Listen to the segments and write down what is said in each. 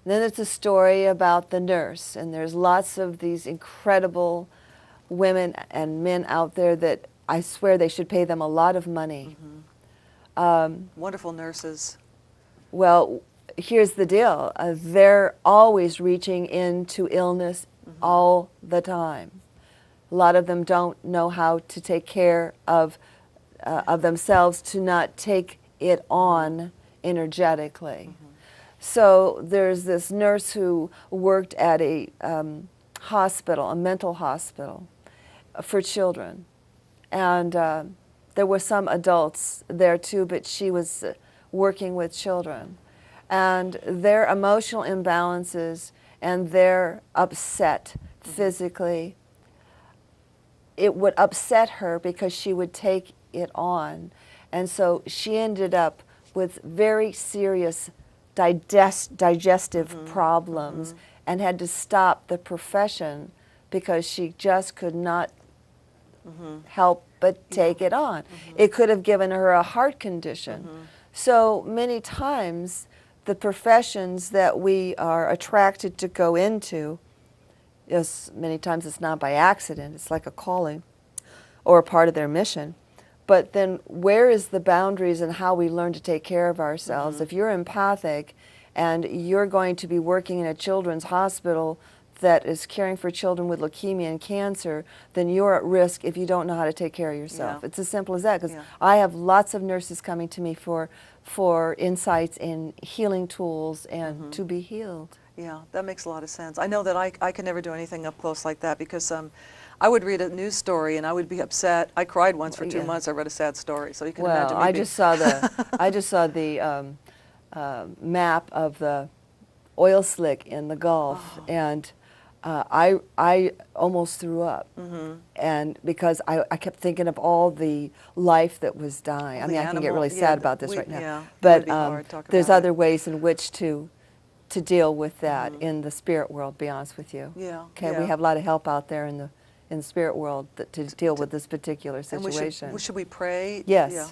Then it's a story about the nurse, and there's lots of these incredible women and men out there that I swear they should pay them a lot of money. Wonderful nurses. Well, here's the deal. They're always reaching into illness all the time. A lot of them don't know how to take care of themselves, to not take it on energetically. So there's this nurse who worked at a hospital, a mental hospital for children. And there were some adults there too, but she was working with children. And their emotional imbalances and their upset physically, it would upset her because she would take it on. And so she ended up with very serious digestive problems and had to stop the profession because she just could not help but take it on. It could have given her a heart condition. So many times the professions that we are attracted to go into, many times it's not by accident, it's like a calling or a part of their mission. But then where is the boundaries and how we learn to take care of ourselves? If you're empathic and you're going to be working in a children's hospital that is caring for children with leukemia and cancer, then you're at risk if you don't know how to take care of yourself. Yeah. It's as simple as that, because I have lots of nurses coming to me for insights in healing tools and to be healed. Yeah, that makes a lot of sense. I know that I can never do anything up close like that because I would read a news story and I would be upset. I cried once for 2 months. I read a sad story, so you can imagine me I just saw the map of the oil slick in the Gulf, and I almost threw up, and because I kept thinking of all the life that was dying. I mean, I can get really sad about this right now, yeah, but there's about other ways in which to deal with that in the spirit world. To be honest with you, Yeah. Okay, yeah. we have a lot of help out there in the spirit world to deal with this particular And situation. should we pray? Yes. Yeah,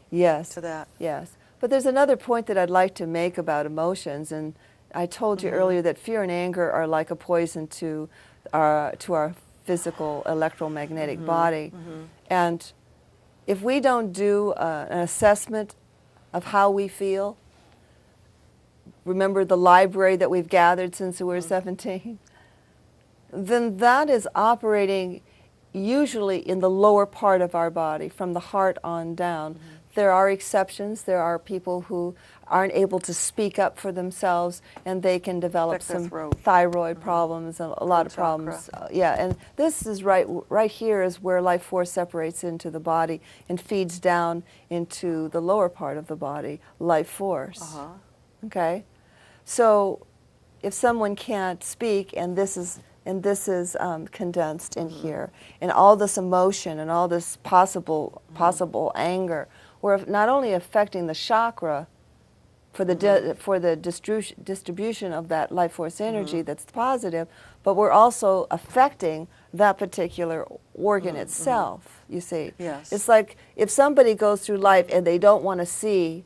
Yes. to that. Yes. But there's another point that I'd like to make about emotions, and I told you earlier that fear and anger are like a poison to our physical electromagnetic body. And if we don't do an assessment of how we feel, remember the library that we've gathered since we were 17? Then that is operating usually in the lower part of our body, from the heart on down. There are exceptions. There are people who aren't able to speak up for themselves, and they can develop Affect their some throat. thyroid problems and a lot of Throat problems. Yeah, and this is right here is where life force separates into the body and feeds down into the lower part of the body, life force. Okay? So if someone can't speak, and this is condensed in here, and all this emotion and all this possible anger, we're not only affecting the chakra for the distribution of that life force energy that's positive, but we're also affecting that particular organ itself. You see, Yes. it's like if somebody goes through life and they don't want to see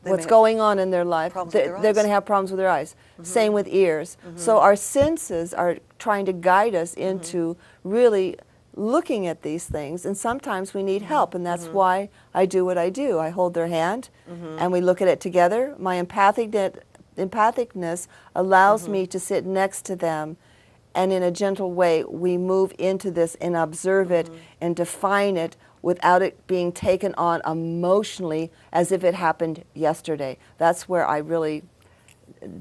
what's going on in their life, they're going to have problems with their eyes. Same with ears. So our senses are trying to guide us into really looking at these things, and sometimes we need help, and that's why I do what I do. I hold their hand, and we look at it together. My empathicness allows me to sit next to them, and in a gentle way, we move into this and observe it and define it without it being taken on emotionally as if it happened yesterday. That's where I really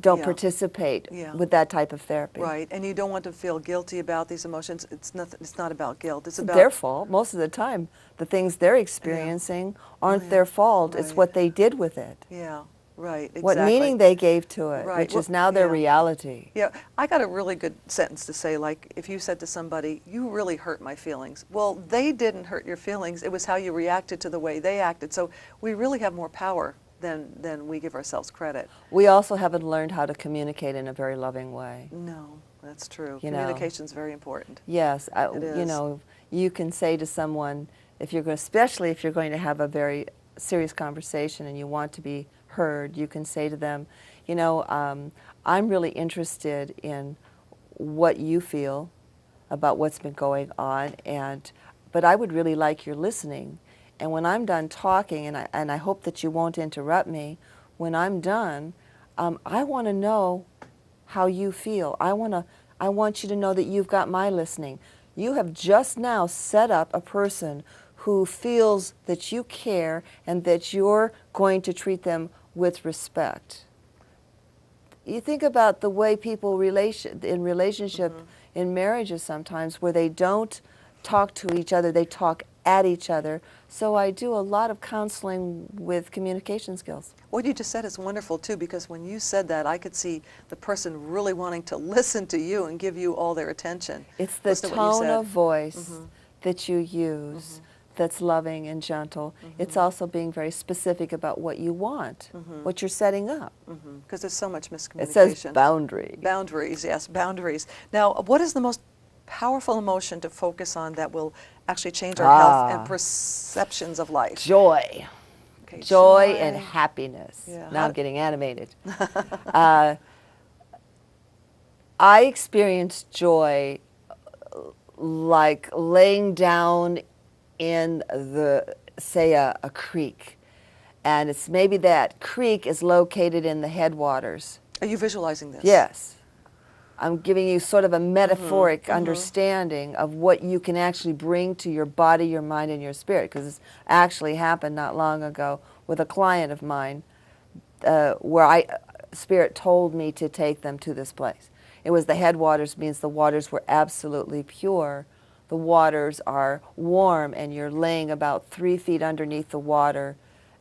don't participate with that type of therapy. Right, and you don't want to feel guilty about these emotions. It's not about guilt. It's about their fault. Most of the time, the things they're experiencing aren't their fault. It's what they did with it. Yeah, right, exactly. What meaning they gave to it, Right. which is now their reality. Yeah, I got a really good sentence to say, like, if you said to somebody, you really hurt my feelings. Well, they didn't hurt your feelings. It was how you reacted to the way they acted. So we really have more power than we give ourselves credit. We also haven't learned how to communicate in a very loving way. No, that's true. You know. Communication's very important. Yes, It is. you know, you can say to someone, especially if you're going to have a very serious conversation and you want to be heard, you can say to them, You know, I'm really interested in what you feel about what's been going on, but I would really like your listening. And when I'm done talking, and I hope that you won't interrupt me, when I'm done, I want to know how you feel. I want you to know that you've got my listening. You have just now set up a person who feels that you care and that you're going to treat them with respect. You think about the way people in relationship, in marriages sometimes, where they don't talk to each other, they talk at each other. So I do a lot of counseling with communication skills. What you just said is wonderful too, because when you said that, I could see the person really wanting to listen to you and give you all their attention. It's the Listen to what you tone said. of voice that you use that's loving and gentle. It's also being very specific about what you want, what you're setting up. Because there's so much miscommunication. It says boundary. Boundaries, yes, boundaries. Now, what is the most powerful emotion to focus on that will actually change our health and perceptions of life? Joy. Okay, Joy and happiness. Yeah. Now I'm getting animated. I experience joy like laying down in say a creek. And it's maybe that creek is located in the headwaters. Are you visualizing this? Yes. I'm giving you sort of a metaphoric understanding of what you can actually bring to your body, your mind, and your spirit, because it's actually happened not long ago with a client of mine where Spirit told me to take them to this place. It was the headwaters, means the waters were absolutely pure. The waters are warm, and you're laying about 3 feet underneath the water,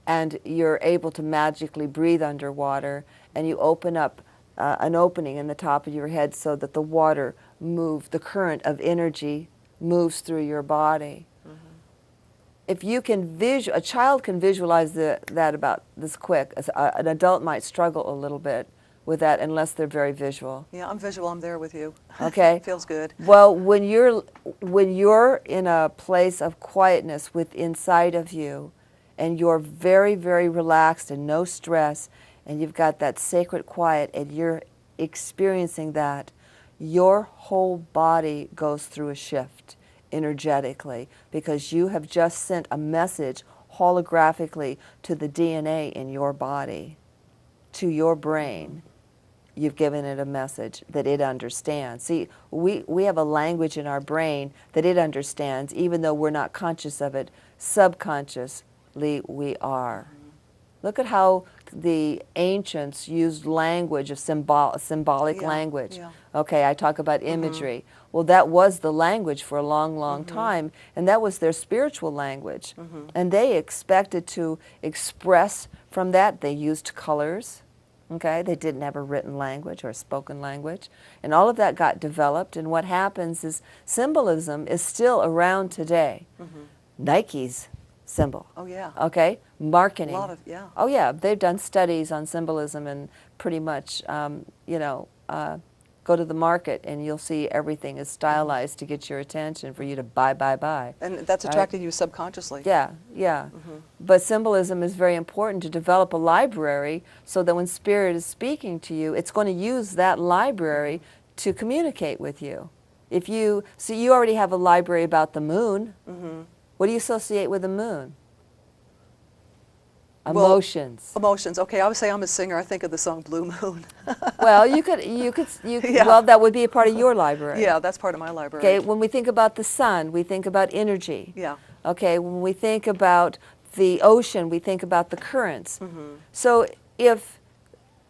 and you're able to magically breathe underwater, and you open up an opening in the top of your head so that the water the current of energy moves through your body. If you can a child can visualize that about this quick. An adult might struggle a little bit with that unless they're very visual. Yeah, I'm visual. I'm there with you. Okay. Feels good. Well, when you're in a place of quietness inside of you, and you're very, very relaxed and no stress, and you've got that sacred quiet, and you're experiencing that, your whole body goes through a shift energetically, because you have just sent a message holographically to the DNA in your body, to your brain. You've given it a message that it understands. See, we have a language in our brain that it understands, even though we're not conscious of it. Subconsciously, we are. Look at how the ancients used language of symbolic language. Yeah. Okay, I talk about imagery. Well, that was the language for a long, long time, and that was their spiritual language. And they expected to express from that. They used colors. Okay, they didn't have a written language or a spoken language, and all of that got developed. And what happens is symbolism is still around today. Nike's symbol. Oh, yeah. Okay, marketing. A lot of, yeah. Oh yeah, they've done studies on symbolism, and pretty much, go to the market and you'll see everything is stylized to get your attention for you to buy. And that's attracting you subconsciously. Yeah, yeah. But symbolism is very important to develop a library so that when Spirit is speaking to you, it's going to use that library to communicate with you. So you already have a library about the moon. What do you associate with the moon? Emotions. Well, emotions. Okay, I would say I'm a singer. I think of the song Blue Moon. Well, Yeah. well, that would be a part of your library. Yeah, that's part of my library. Okay, when we think about the sun, we think about energy. Yeah. Okay, when we think about the ocean, we think about the currents. So if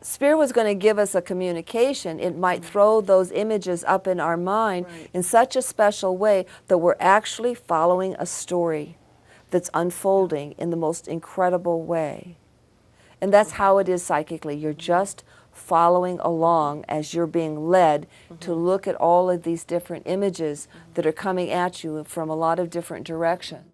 Spirit was going to give us a communication, it might throw those images up in our mind in such a special way that we're actually following a story that's unfolding in the most incredible way. And that's how it is psychically. You're just following along as you're being led to look at all of these different images that are coming at you from a lot of different directions.